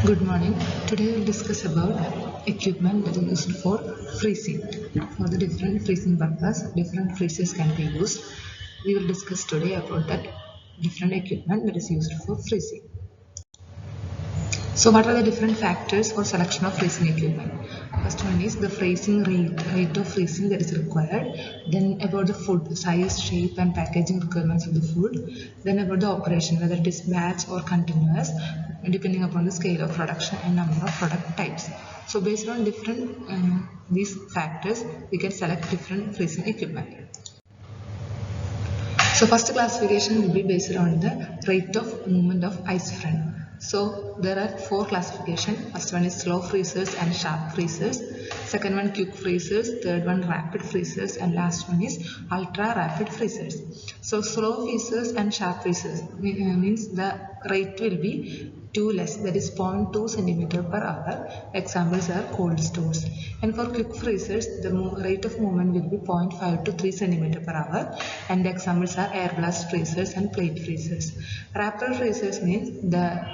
Good morning. Today we'll discuss about equipment that is used for freezing. For the different freezing purpose, different freezers can be used. We will discuss today about that different equipment that is used for freezing. So what are the different factors for selection of freezing equipment? First one is the freezing rate of freezing that is required. Then about the food, size, shape and packaging requirements of the food. Then about the operation, whether it is batch or continuous, depending upon the scale of production and number of product types. So based on different these factors, we can select different freezing equipment. So first classification will be based on the rate of movement of ice frame. So there are four classifications. First one is slow freezers and sharp freezers. Second one quick freezers. Third one rapid freezers, and last one is ultra rapid freezers. So slow freezers and sharp freezers means the rate will be too less, that is 0.2 centimeter per hour. Examples are cold stores. And for quick freezers, the rate of movement will be 0.5 to 3 centimeter per hour. And the examples are air blast freezers and plate freezers. Rapid freezers means the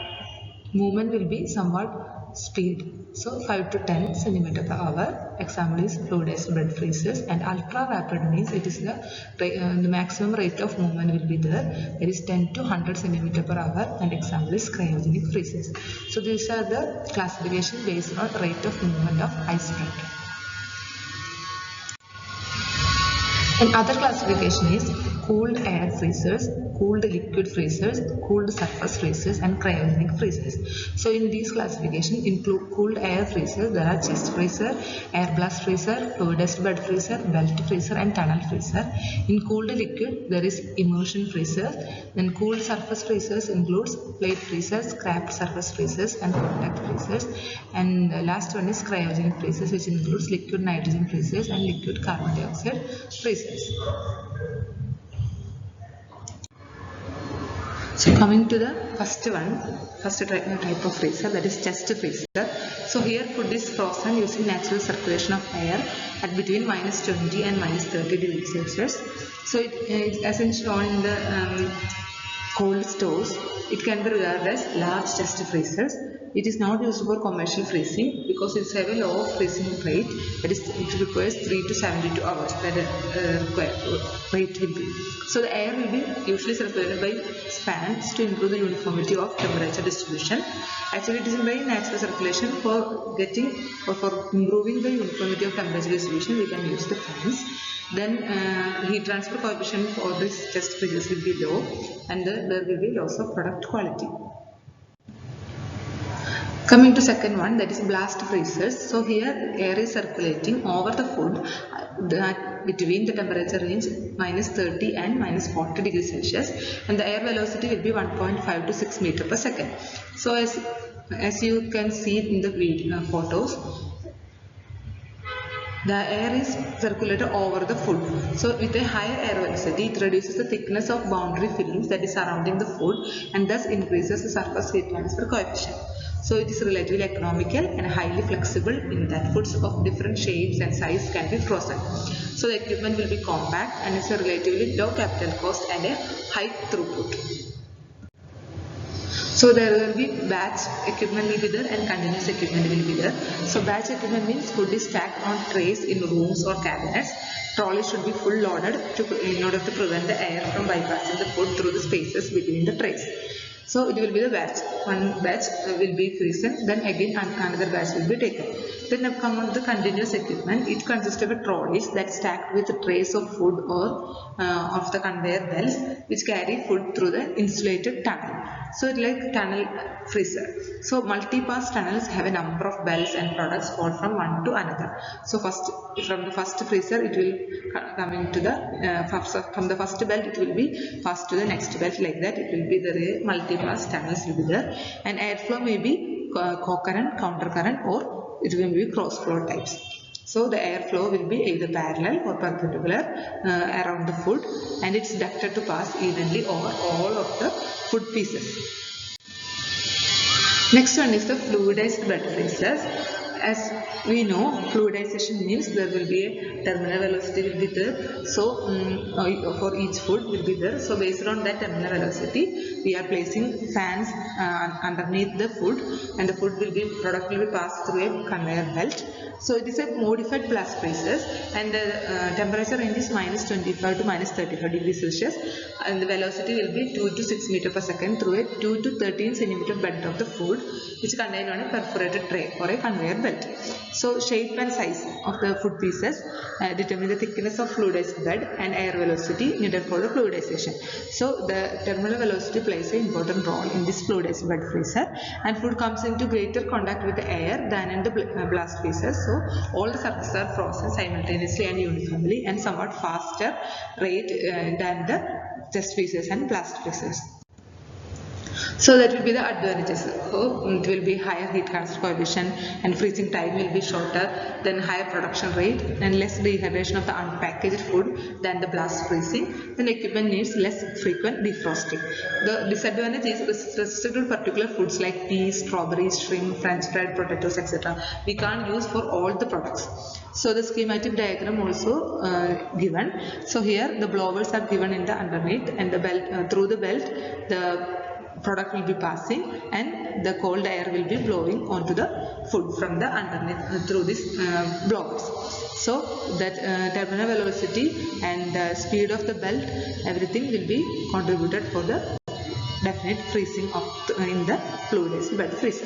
movement will be somewhat speed. So 5 to 10 centimeter per hour. Example is fluidized bed freezers. And ultra rapid means it is the maximum rate of movement will be there. That is 10 to 100 centimeter per hour. And example is cryogenic freezers. So these are the classification based on rate of movement of ice frame. And other classification is cooled air freezers, cooled liquid freezers, cooled surface freezers and cryogenic freezers. So in these classification include cooled air freezers, there are chest freezer, air blast freezer, fluidized bed freezer, belt freezer and tunnel freezer. In cooled liquid there is immersion freezers. Then cooled surface freezers includes plate freezers, scrap surface freezers and contact freezers. And last one is cryogenic freezers, which includes liquid nitrogen freezers and liquid carbon dioxide freezers. So coming to the first type of freezer, that is chest freezer. So here food is frozen using natural circulation of air at between -20 and -30 degrees Celsius. So as shown in the cold stores, it can be regarded as large chest freezers. It is not used for commercial freezing because it has a low freezing rate. That is, it requires 3 to 72 hours. That rate will be. So the air will be usually circulated by fans to improve the uniformity of temperature distribution. Actually, it is by natural circulation. For getting or for improving the uniformity of temperature distribution, we can use the fans. Then heat transfer coefficient for this chest freezers will be low, and there will be loss of product quality. Coming to second one, that is blast freezers. So here air is circulating over the food between the temperature range -30 and -40 degrees Celsius, and the air velocity will be 1.5 to 6 meter per second. So as you can see in the photos, the air is circulated over the food. So with a higher air velocity, it reduces the thickness of boundary films that is surrounding the food and thus increases the surface heat transfer coefficient. So it is relatively economical and highly flexible in that foods of different shapes and size can be frozen. So the equipment will be compact and it's a relatively low capital cost and a high throughput. So there will be batch equipment will be there and continuous equipment will be there. So batch equipment means food is stacked on trays in rooms or cabinets. Trolleys should be full loaded in order to prevent the air from bypassing the food through the spaces between the trays. So it will be the batch. One batch will be frozen, then again another batch will be taken. Then come on the continuous equipment. It consists of trolleys that stacked with trays of food or of the conveyor belts which carry food through the insulated tunnel. So it's like tunnel freezer. So multi-pass tunnels have a number of belts and products fall from one to another. So from the first freezer it will come into the from the first belt it will be passed to the next belt, like that. It will be the multi-pass tunnels will be there, and airflow may be co-current, counter-current, or it will be cross-flow types. So the airflow will be either parallel or perpendicular around the food, and it's ducted to pass evenly over all of the food pieces. Next one is the fluidized bed freezers. as we know, fluidization means there will be a terminal velocity will be there. So for each food will be there. So based on that terminal velocity, we are placing fans underneath the food, and the product will be passed through a conveyor belt. So it is a modified blast freezers, and the temperature range is -25 to -35 degrees Celsius, and the velocity will be 2 to 6 meter per second through a 2 to 13 centimeter bed of the food, which contained on a perforated tray or a conveyor belt. So shape and size of the food pieces determine the thickness of fluidized bed and air velocity needed for the fluidization. So the terminal velocity plays an important role in this fluidized bed freezer, and food comes into greater contact with the air than in the blast freezer. So all the surfaces are frozen simultaneously and uniformly and somewhat faster rate than the test freezers and blast freezers. So that will be the advantages. So it will be higher heat transfer coefficient, and freezing time will be shorter, then higher production rate and less dehydration of the unpackaged food than the blast freezing. Then equipment needs less frequent defrosting. The disadvantage is restricted to particular foods like peas, strawberries, shrimp, french fried potatoes, etc. We can't use for all the products. So the schematic diagram also given. So here the blowers are given in the underneath, and the belt through the belt the product will be passing, and the cold air will be blowing onto the food from the underneath through these blowers. So that terminal velocity and the speed of the belt, everything will be contributed for the definite freezing of in the fluidized bed freezer.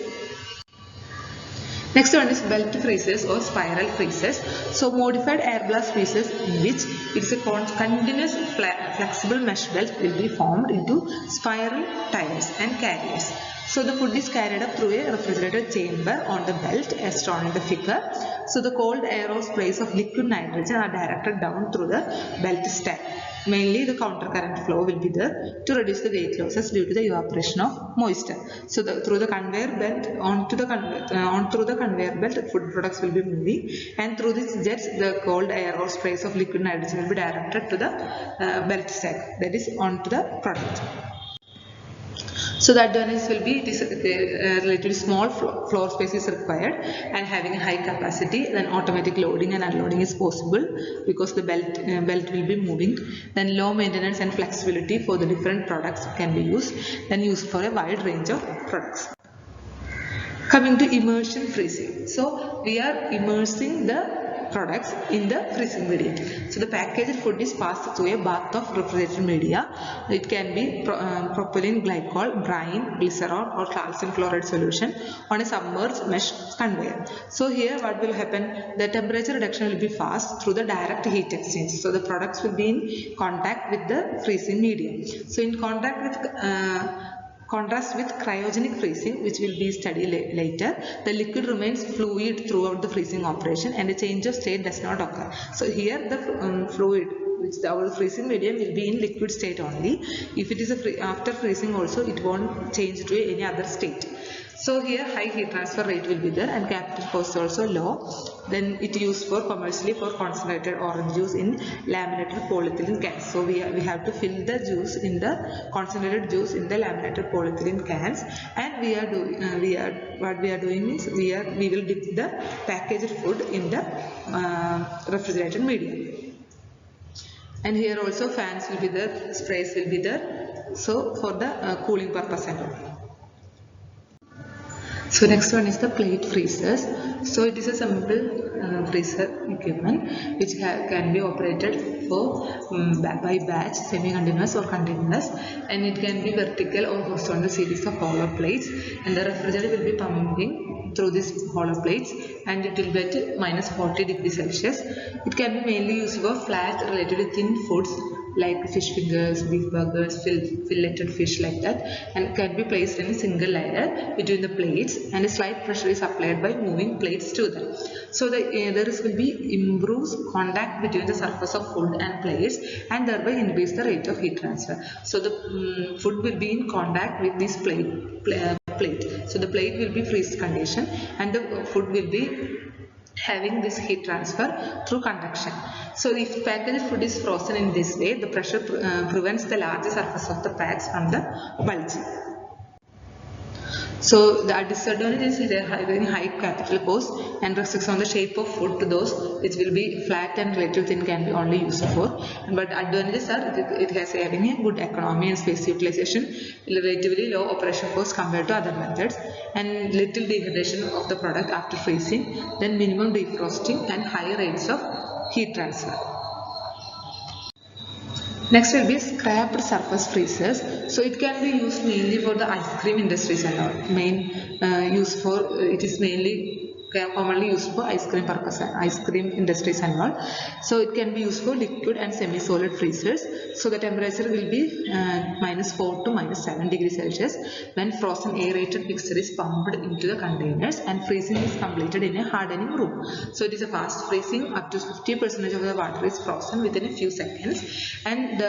Next one is belt freezers or spiral freezers. So modified air blast freezers in which it is a continuous flexible mesh belt will be formed into spiral tiers and carriers. So the food is carried up through a refrigerated chamber on the belt as shown in the figure. So the cold air or sprays of liquid nitrogen are directed down through the belt stack. Mainly the counter current flow will be there to reduce the weight losses due to the evaporation of moisture. So through the conveyor belt through the conveyor belt, food products will be moving, and through these jets the cold air or sprays of liquid nitrogen will be directed to the belt stack, that is onto the product. So the advantage will be it is relatively small floor space is required, and having a high capacity, then automatic loading and unloading is possible because the belt will be moving. Then low maintenance and flexibility for the different products can be used, then used for a wide range of products. Coming to immersion freezing. So we are immersing the products in the freezing medium. So the packaged food is passed through a bath of refrigerated media. It can be propylene glycol, brine, glycerol or calcium chloride solution on a submerged mesh conveyor. So here what will happen, the temperature reduction will be fast through the direct heat exchange. So the products will be in contact with the freezing medium. So in contrast with cryogenic freezing, which will be studied later, the liquid remains fluid throughout the freezing operation and a change of state does not occur. So here the fluid, which our freezing medium will be in liquid state only. If it is after freezing also, it won't change to any other state. So here high heat transfer rate will be there, and capital cost also low. Then it used for commercially for concentrated orange juice in laminated polyethylene cans. So we have to fill the juice in the concentrated juice in the laminated polyethylene cans, and what we are doing is we will dip the packaged food in the refrigerated medium. And here also fans will be there, sprays will be there, so for the cooling purpose and all. So next one is the plate freezers. So it is a simple freezer equipment which can be operated for by batch, semi-continuous or continuous, and it can be vertical or horizontal series of hollow plates, and the refrigerator will be pumping through these hollow plates, and it will be at -40 degrees Celsius. It can be mainly used for flat, relatively thin foods like fish fingers, beef burgers, filleted fish like that, and can be placed in a single layer between the plates, and a slight pressure is applied by moving plates to them. So there will be improves contact between the surface of food and plates, and thereby increase the rate of heat transfer. So the food will be in contact with this plate. So the plate will be freeze condition, and the food will be having this heat transfer through conduction. So if packaged food is frozen in this way, the pressure prevents the larger surface of the packs from the bulging. So the disadvantage is very high capital cost and restricts on the shape of food to those which will be flat and relatively thin can be only used for. But advantages are it has having a good economy and space utilization, relatively low operation cost compared to other methods, and little degradation of the product after freezing, then minimum defrosting and higher rates of heat transfer. Next will be scrapped surface freezers. So it can be used mainly for the ice cream industries and all. It is mainly commonly used for ice cream purpose, ice cream industries and all. So it can be used for liquid and semi-solid freezers. So the temperature will be -4 to -7 degrees Celsius when frozen aerated mixture is pumped into the containers and freezing is completed in a hardening room. So it is a fast freezing. Up to 50% of the water is frozen within a few seconds, and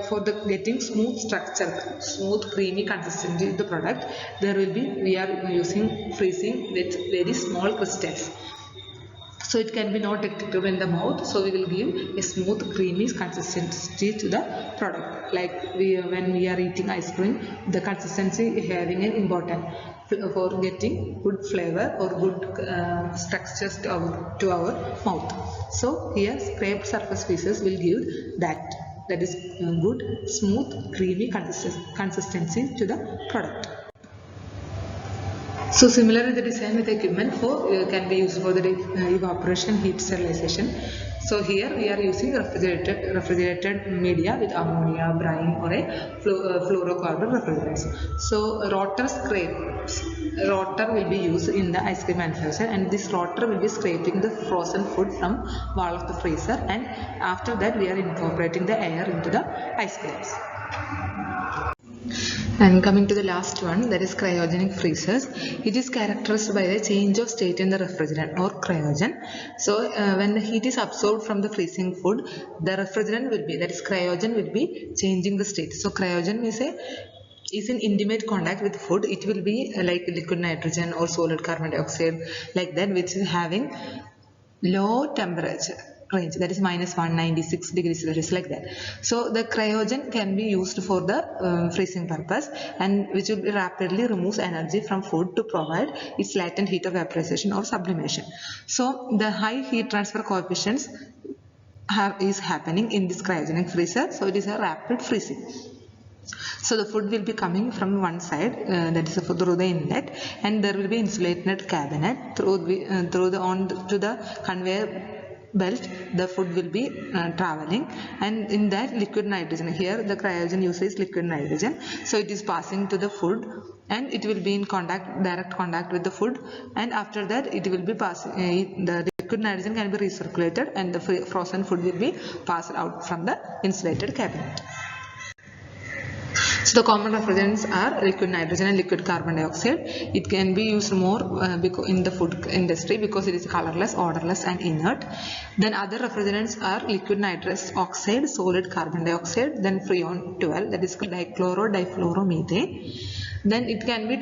for the getting smooth structure, smooth creamy consistency of the product, we are using freezing with very small crystals. So it can be not detectable in the mouth. So we will give a smooth creamy consistency to the product. Like when we are eating ice cream, the consistency having an important for getting good flavor or good structures to our mouth. So here scraped surface pieces will give that is good smooth creamy consistency to the product. So similarly, the design with equipment can be used for the evaporation heat sterilization. So here we are using refrigerated media with ammonia, brine, or a fluorocarbon refrigerants. So rotor will be used in the ice cream manufacture, and this rotor will be scraping the frozen food from wall of the freezer, and after that we are incorporating the air into the ice creams. And coming to the last one, that is cryogenic freezers. It is characterized by the change of state in the refrigerant or cryogen. So when the heat is absorbed from the freezing food, the refrigerant will be, that is cryogen, will be changing the state. So cryogen is in intimate contact with food. It will be like liquid nitrogen or solid carbon dioxide, like that, which is having low temperature range, that is -196 degrees Celsius, like that. So the cryogen can be used for the freezing purpose, and which will rapidly removes energy from food to provide its latent heat of vaporization or sublimation. So the high heat transfer coefficients is happening in this cryogenic freezer. So it is a rapid freezing. So the food will be coming from one side, that is through the inlet, and there will be insulated cabinet to the conveyor belt. The food will be traveling, and in that liquid nitrogen, here the cryogen uses liquid nitrogen, so it is passing to the food, and it will be in direct contact with the food, and after that it will be passing, the liquid nitrogen can be recirculated, and the frozen food will be passed out from the insulated cabinet. So the common refrigerants are liquid nitrogen and liquid carbon dioxide. It can be used more in the food industry because it is colorless, odorless, and inert. Then other refrigerants are liquid nitrous oxide, solid carbon dioxide, then Freon 12, that is dichloro-difluoromethane. Then it can be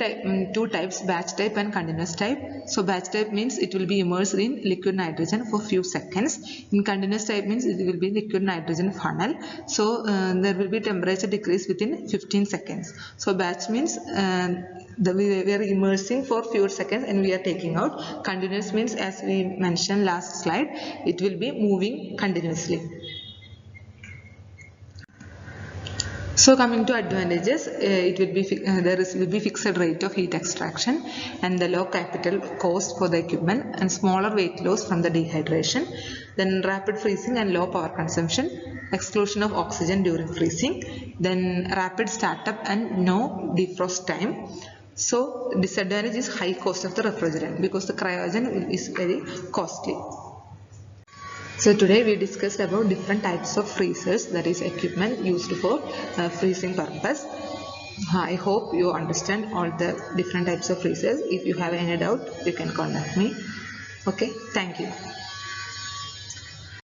two types, batch type and continuous type. So batch type means it will be immersed in liquid nitrogen for few seconds. In continuous type means it will be liquid nitrogen funnel. So there will be temperature decrease within 15 seconds. So batch means we are immersing for few seconds and we are taking out. Continuous means, as we mentioned last slide, it will be moving continuously. So coming to advantages, there will be fixed rate of heat extraction and the low capital cost for the equipment and smaller weight loss from the dehydration. Then rapid freezing and low power consumption, exclusion of oxygen during freezing, then rapid startup and no defrost time. So disadvantage is high cost of the refrigerant because the cryogen is very costly. So today we discussed about different types of freezers, that is equipment used for freezing purpose. I hope you understand all the different types of freezers. If you have any doubt, you can contact me. Okay, thank you.